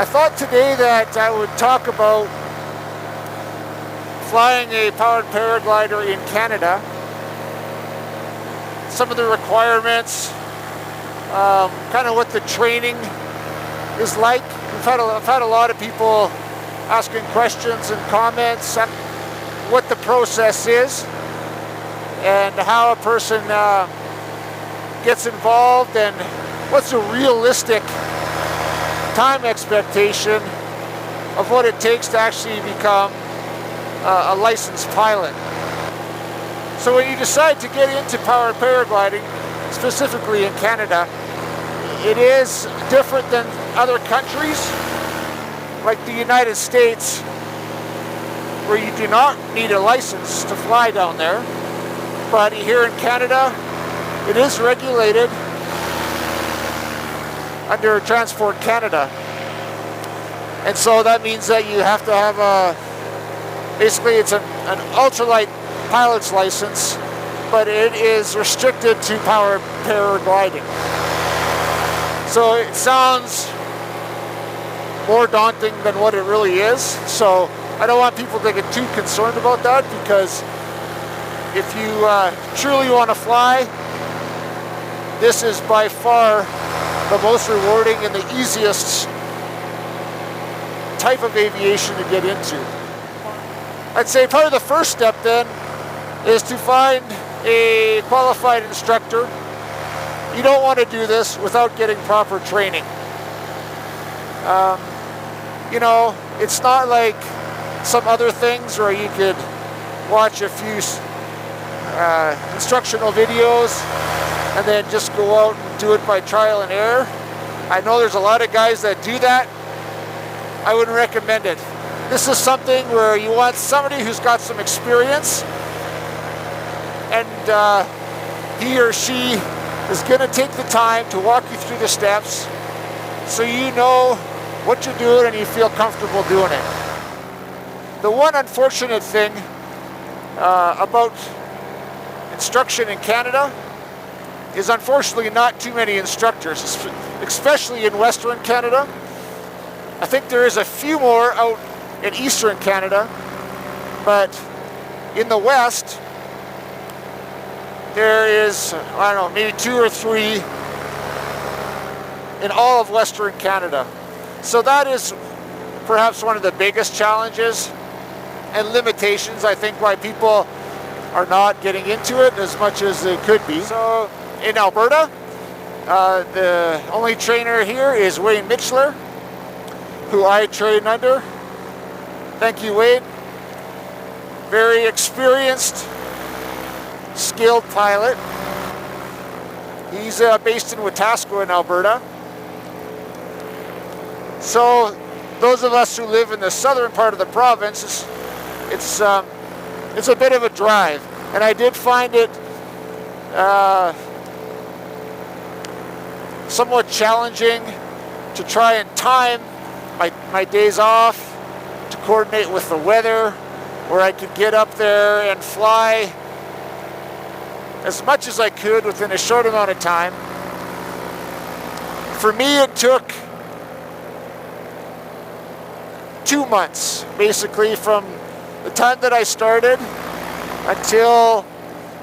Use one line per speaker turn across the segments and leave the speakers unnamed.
I thought today that I would talk about flying a powered paraglider in Canada, some of the requirements, kind of what the training is like. I've had a lot of people asking questions and comments on what the process is and how a person gets involved and what's a realistic time expectation of what it takes to actually become a licensed pilot. So when you decide to get into powered paragliding, specifically in Canada, it is different than other countries, like the United States, where you do not need a license to fly down there. But here in Canada, it is regulated under Transport Canada. And so that means that you have to have basically it's an ultralight pilot's license, but it is restricted to powered paragliding. So it sounds more daunting than what it really is. So I don't want people to get too concerned about that, because if you truly want to fly, this is by far the most rewarding and the easiest type of aviation to get into. I'd say part of the first step then is to find a qualified instructor. You don't want to do this without getting proper training. It's not like some other things where you could watch a few instructional videos and then just go out and do it by trial and error. I know there's a lot of guys that do that. I wouldn't recommend it. This is something where you want somebody who's got some experience, and he or she is going to take the time to walk you through the steps so you know what you're doing and you feel comfortable doing it. The one unfortunate thing about instruction in Canada is unfortunately not too many instructors, especially in Western Canada. I think there is a few more out in Eastern Canada, but in the West, there is, I don't know, maybe 2 or 3 in all of Western Canada. So that is perhaps one of the biggest challenges and limitations, I think, why people are not getting into it as much as they could be. So in Alberta, the only trainer here is Wayne Mitchler, who I train under. Thank you, Wade. Very experienced, skilled pilot. He's based in Wetaskiwin in Alberta. So those of us who live in the southern part of the province, it's a bit of a drive, and I did find it somewhat challenging to try and time my days off to coordinate with the weather, where I could get up there and fly as much as I could within a short amount of time. For me, it took 2 months, basically, from the time that I started until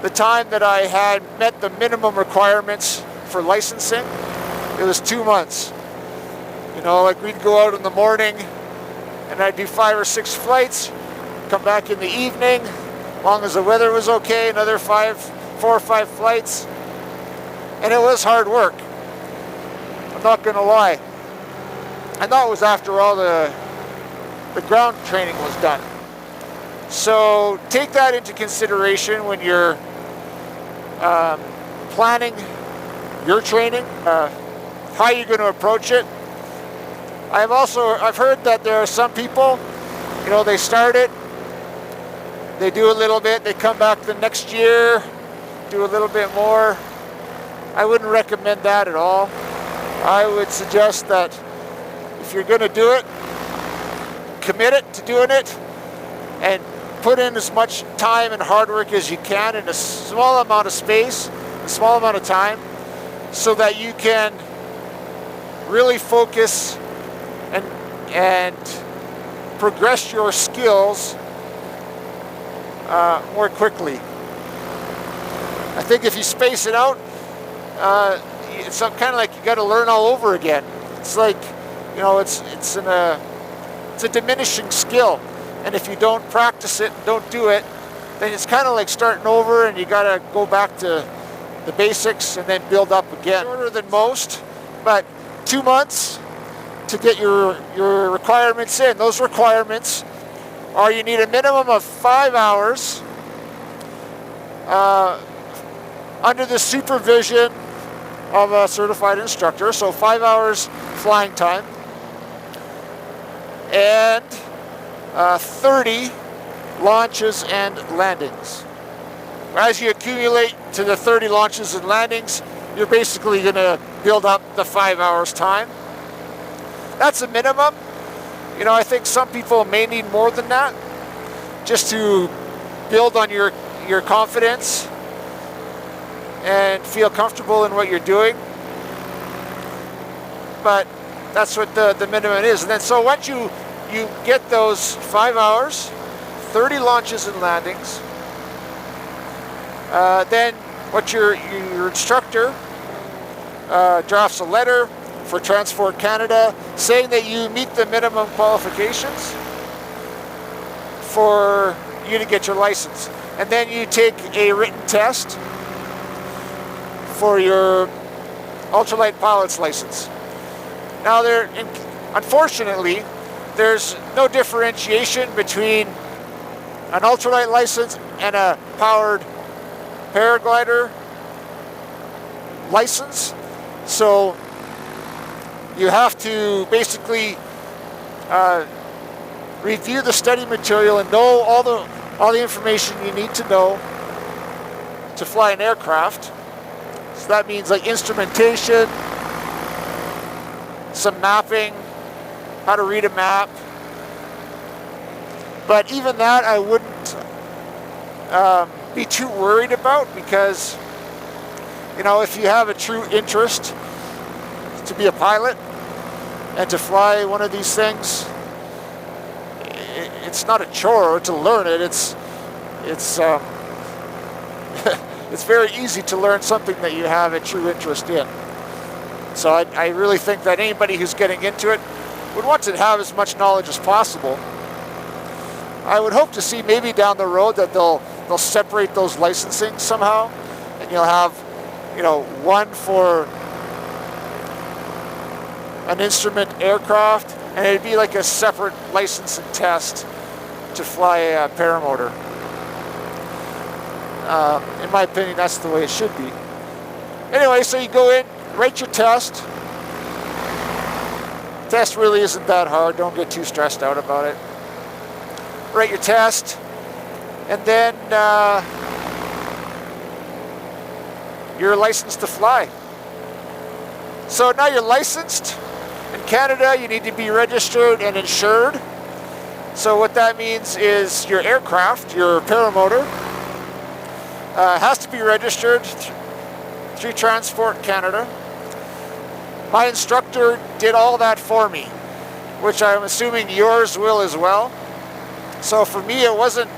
the time that I had met the minimum requirements for licensing. It was 2 months. Like we'd go out in the morning and I'd do 5 or 6 flights, come back in the evening, as long as the weather was okay, another 4 or 5 flights. And it was hard work. I'm not going to lie. And that was after all the ground training was done. So take that into consideration when you're planning your training, how you're going to approach it. I've heard that there are some people, they start it, they do a little bit, they come back the next year, do a little bit more. I wouldn't recommend that at all. I would suggest that if you're going to do it, commit it to doing it and put in as much time and hard work as you can in a small amount of space, a small amount of time, so that you can really focus and and progress your skills more quickly. I think if you space it out, it's kind of like you got to learn all over again. It's like, you know, it's a diminishing skill, and if you don't practice it, don't do it, then it's kind of like starting over, and you got to go back to the basics and then build up again. Shorter than most, but 2 months to get your requirements in. Those requirements are you need a minimum of 5 hours under the supervision of a certified instructor, so 5 hours flying time, and 30 launches and landings. As you accumulate to the 30 launches and landings, you're basically going to build up the 5 hours time. That's a minimum. You know, I think some people may need more than that just to build on your confidence and feel comfortable in what you're doing. But that's what the minimum is. And then so once you get those 5 hours, 30 launches and landings, then what your instructor drafts a letter for Transport Canada saying that you meet the minimum qualifications for you to get your license. And then you take a written test for your ultralight pilot's license. Now, unfortunately, there's no differentiation between an ultralight license and a powered paraglider license. So you have to basically review the study material and know all the information you need to know to fly an aircraft. So that means like instrumentation, some mapping, how to read a map. But even that I wouldn't be too worried about, because, you know, if you have a true interest to be a pilot and to fly one of these things, it's not a chore to learn it. It's it's very easy to learn something that you have a true interest in. So I really think that anybody who's getting into it would want to have as much knowledge as possible. I would hope to see maybe down the road that they'll separate those licensing somehow, and you'll have, you know, one for an instrument aircraft, and it'd be like a separate license and test to fly a paramotor. In my opinion, that's the way it should be. Anyway, so you go in, write your test. Test really isn't that hard. Don't get too stressed out about it. Write your test, and then you're licensed to fly. So now you're licensed. In Canada, you need to be registered and insured. So what that means is your aircraft, your paramotor, has to be registered through Transport Canada. My instructor did all that for me, which I'm assuming yours will as well. So for me, it wasn't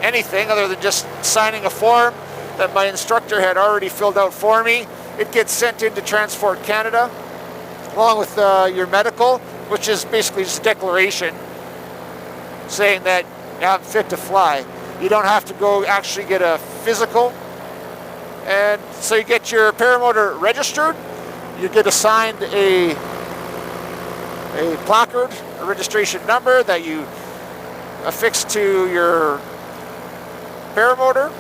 anything other than just signing a form that my instructor had already filled out for me. It gets sent into Transport Canada along with your medical, which is basically just a declaration saying that I'm fit to fly. You don't have to go actually get a physical. And so you get your paramotor registered, you get assigned a placard, a registration number that you affix to your paramotor.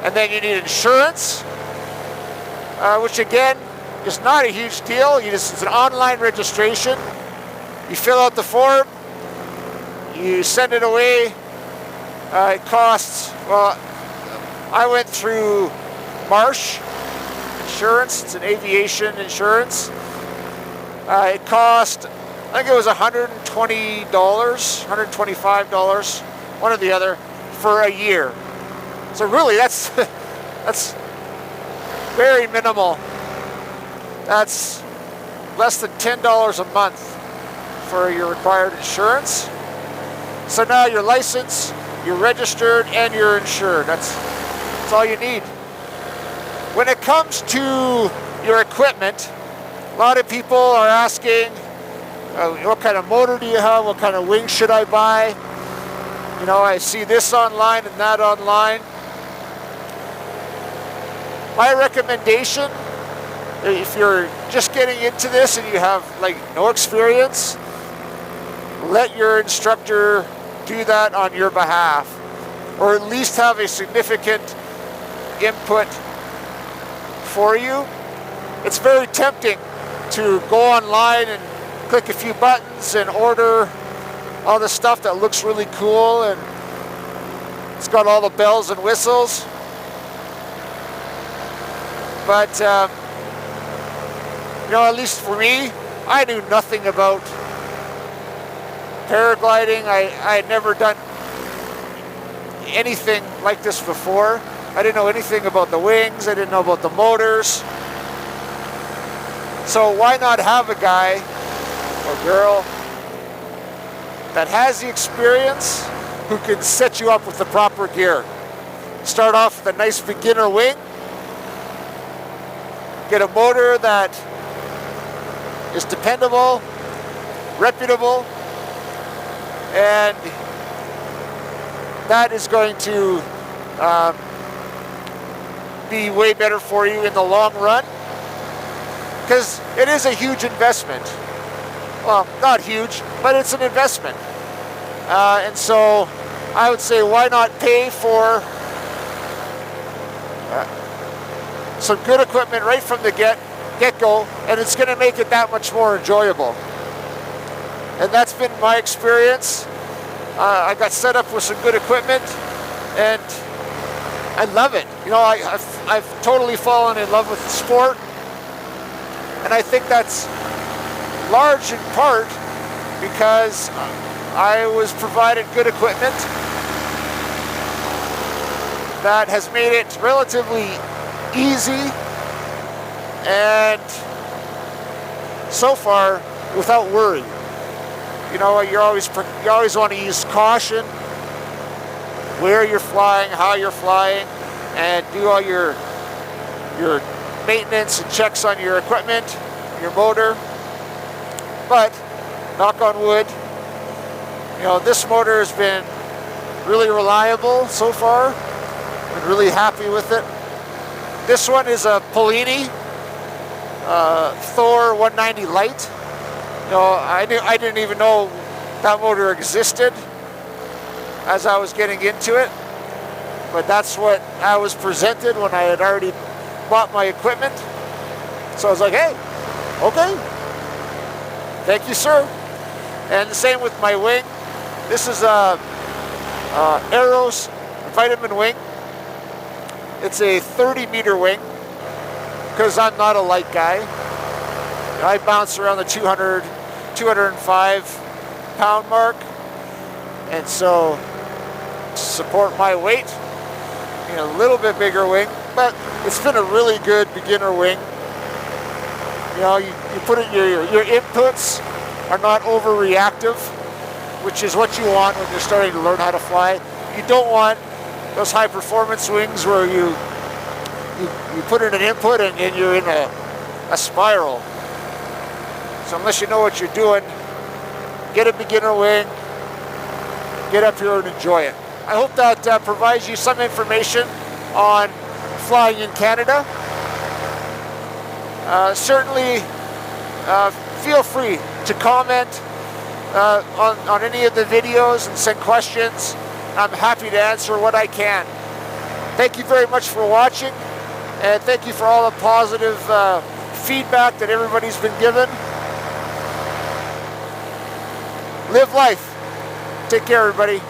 And then you need insurance, which again is not a huge deal. It's an online registration. You fill out the form, you send it away. It costs, well, I went through Marsh Insurance. It's an aviation insurance. It cost, I think it was $120, $125, one or the other, for a year. So really, that's very minimal. That's less than $10 a month for your required insurance. So now you're licensed, you're registered, and you're insured. That's all you need. When it comes to your equipment, a lot of people are asking, what kind of motor do you have? What kind of wing should I buy? You know, I see this online and that online. My recommendation, if you're just getting into this and you have like no experience, let your instructor do that on your behalf, or at least have a significant input for you. It's very tempting to go online and click a few buttons and order all the stuff that looks really cool and it's got all the bells and whistles. But, you know, at least for me, I knew nothing about paragliding. I had never done anything like this before. I didn't know anything about the wings. I didn't know about the motors. So why not have a guy or girl that has the experience who can set you up with the proper gear? Start off with a nice beginner wing. Get a motor that is dependable, reputable, and that is going to be way better for you in the long run, because it is a huge investment. Well, not huge, but it's an investment. And so I would say, why not pay for some good equipment right from the get-go, and it's going to make it that much more enjoyable. And that's been my experience. I got set up with some good equipment, and I love it. You know, I've totally fallen in love with the sport, and I think that's large in part because I was provided good equipment that has made it relatively easy, and so far without worry. You know, you always want to use caution where you're flying, how you're flying, and do all your maintenance and checks on your equipment, your motor. But knock on wood, you know, this motor has been really reliable so far. Been really happy with it. This one is a Polini Thor 190 Lite. You know, I didn't even know that motor existed as I was getting into it, but that's what I was presented when I had already bought my equipment. So I was like, hey, okay, thank you, sir. And the same with my wing. This is a Arrows Vitamin wing. It's a 30-meter wing because I'm not a light guy. I bounce around the 200, 205-pound mark, and so to support my weight, you know, a little bit bigger wing, but it's been a really good beginner wing. You know, you put it, your inputs are not overreactive, which is what you want when you're starting to learn how to fly. You don't want those high performance wings where you put in an input and you're in a spiral. So unless you know what you're doing, get a beginner wing, get up here and enjoy it. I hope that provides you some information on flying in Canada. Certainly feel free to comment on any of the videos and send questions. I'm happy to answer what I can. Thank you very much for watching, and thank you for all the positive feedback that everybody's been given. Live life. Take care, everybody.